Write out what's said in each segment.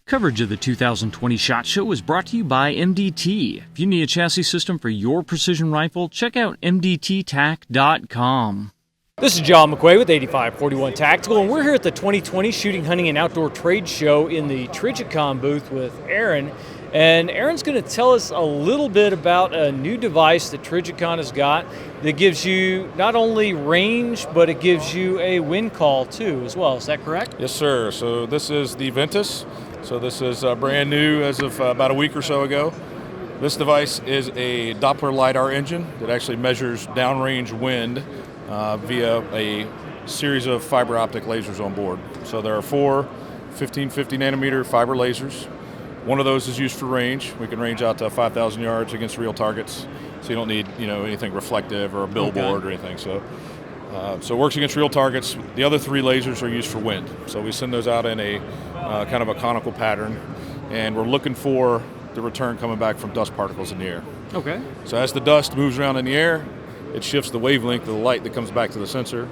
Coverage of the 2020 SHOT Show is brought to you by MDT. If you need a chassis system for your precision rifle, check out mdttac.com. This is John McQuay with 8541 Tactical, and we're here at the 2020 Shooting, Hunting, and Outdoor Trade Show in the Trijicon booth with Aaron. And Aaron's going to tell us a little bit about a new device that Trijicon has got that gives you not only range, but it gives you a wind call too as well. Is that correct? Yes, sir. So this is the Ventus. So this is brand new as of about a week or so ago. This device is a Doppler LiDAR engine that actually measures downrange wind via a series of fiber optic lasers on board. So there are four 1550 nanometer fiber lasers. One of those is used for range. We can range out to 5,000 yards against real targets. So you don't need anything reflective or a billboard or anything. So it works against real targets. The other three lasers are used for wind. So we send those out in a kind of a conical pattern, and we're looking for the return coming back from dust particles in the air. Okay. So as the dust moves around in the air, it shifts the wavelength of the light that comes back to the sensor.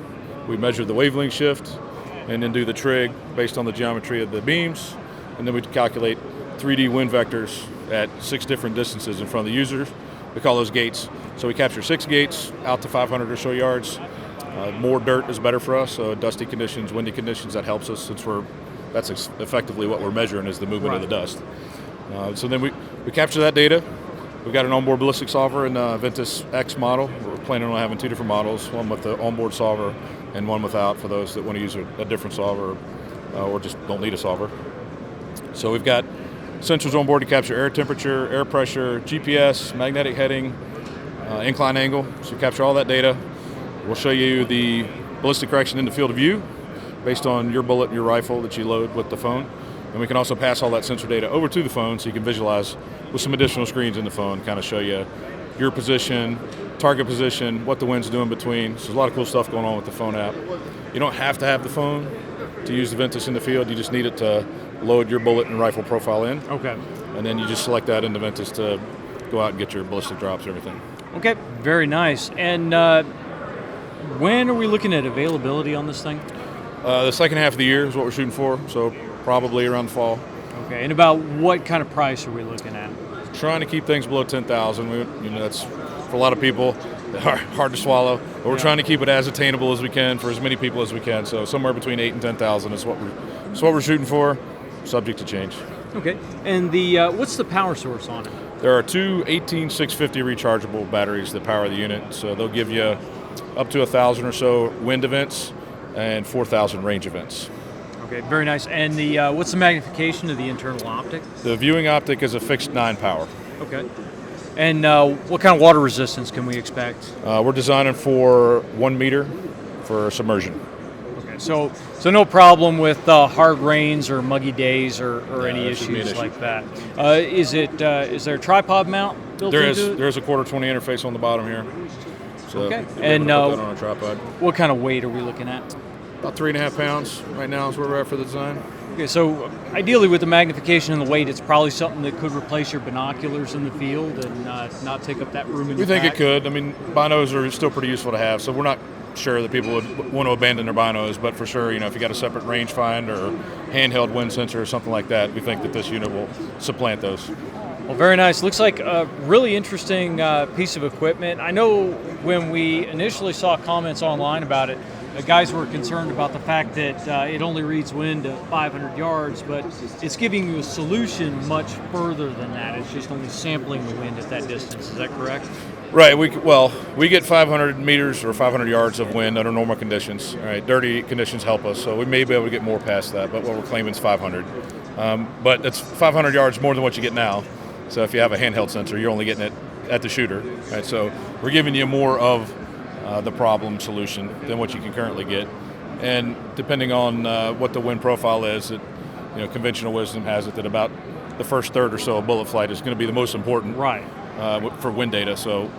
We measure the wavelength shift and then do the trig based on the geometry of the beams, and then we calculate 3D wind vectors at 6 different distances in front of the users. We call those gates. So we capture 6 gates out to 500 or so yards. More dirt is better for us, so dusty conditions, windy conditions, that helps us since that's effectively what we're measuring is the movement of the dust. So then we capture that data. We've got an onboard ballistic solver in the Ventus X model. We're planning on having 2 different models, one with the onboard solver and one without for those that want to use a different solver or just don't need a solver. So we've got sensors on board to capture air temperature, air pressure, GPS, magnetic heading, incline angle. So we capture all that data. We'll show you the ballistic correction in the field of view based on your bullet and your rifle that you load with the phone. And we can also pass all that sensor data over to the phone so you can visualize with some additional screens in the phone, kind of show you your position, target position, what the wind's doing between. So there's a lot of cool stuff going on with the phone app. You don't have to have the phone to use the Ventus in the field. You just need it to load your bullet and rifle profile in. Okay. And then you just select that in the Ventus to go out and get your ballistic drops and everything. Okay, very nice. And when are we looking at availability on this thing? The second half of the year is what we're shooting for, so probably around the fall. Okay, and about what kind of price are we looking at? Trying to keep things below 10,000. That's for a lot of people hard to swallow, but we're trying to keep it as attainable as we can for as many people as we can. So somewhere between 8,000 and 10,000 is what we're shooting for, subject to change. Okay, and what's the power source on it? There are 2 18650 rechargeable batteries that power the unit, so they'll give you up to 1,000 or so wind events and 4,000 range events. Okay, very nice. And what's the magnification of the internal optic? The viewing optic is a fixed 9 power. Okay. And what kind of water resistance can we expect? We're designing for 1 meter for submersion. Okay, so no problem with hard rains or muggy days or any issues like that. Is there a tripod mount built into it? There is a 1/4-20 interface on the bottom here. So okay. And put that on a tripod. What kind of weight are we looking at? About 3.5 pounds right now is where we're at for the design. Okay, so ideally with the magnification and the weight, it's probably something that could replace your binoculars in the field and not take up that room in the We think back. it could. I mean, binos are still pretty useful to have, so we're not sure that people would want to abandon their binos, but for sure, if you got a separate rangefinder or handheld wind sensor or something like that, we think that this unit will supplant those. Well, very nice. Looks like a really interesting piece of equipment. I know when we initially saw comments online about it, the guys were concerned about the fact that it only reads wind to 500 yards, but it's giving you a solution much further than that. It's just only sampling the wind at that distance. Is that correct? Right. We get 500 meters or 500 yards of wind under normal conditions. All right. Dirty conditions help us, so we may be able to get more past that, but what we're claiming is 500. But that's 500 yards more than what you get now. So if you have a handheld sensor, you're only getting it at the shooter. Right? So we're giving you more of the problem solution than what you can currently get. And depending on what the wind profile is, conventional wisdom has it that about the first third or so of bullet flight is going to be the most important for wind data. So,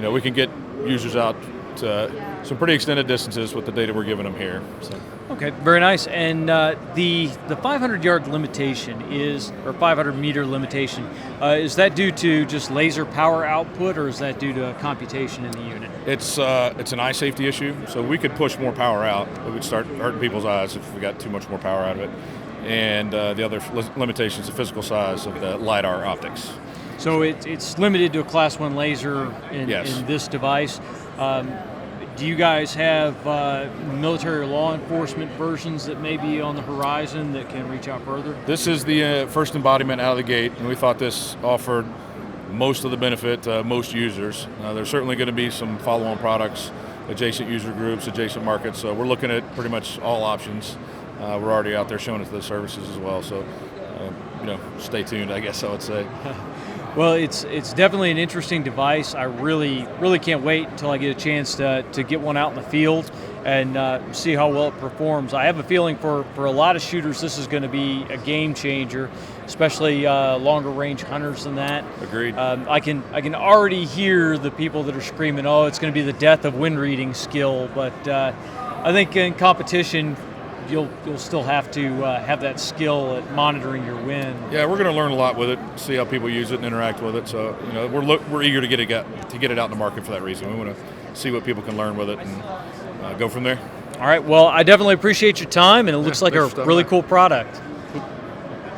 we can get users out to some pretty extended distances with the data we're giving them here. So. Okay, very nice. And the 500-yard limitation or 500-meter limitation, is that due to just laser power output, or is that due to computation in the unit? It's an eye safety issue, so we could push more power out. It would start hurting people's eyes if we got too much more power out of it. and the other limitations, the physical size of the LiDAR optics. So it's limited to a Class 1 laser in this device. Do you guys have military or law enforcement versions that may be on the horizon that can reach out further? This is the first embodiment out of the gate, and we thought this offered most of the benefit to most users. There's certainly going to be some follow-on products, adjacent user groups, adjacent markets. So we're looking at pretty much all options. We're already out there showing it to the services as well. So, stay tuned, I guess I would say. Well, it's definitely an interesting device. I really can't wait until I get a chance to get one out in the field and see how well it performs. I have a feeling for a lot of shooters this is going to be a game changer, especially longer range hunters than that. Agreed. I can already hear the people that are screaming, "Oh, it's going to be the death of wind reading skill." But I think in competition, you'll still have to have that skill at monitoring your wind. Yeah, we're going to learn a lot with it, see how people use it and interact with it. So we're eager to get it out in the market for that reason. We want to see what people can learn with it and go from there. All right. Well, I definitely appreciate your time, and it looks like a really cool product.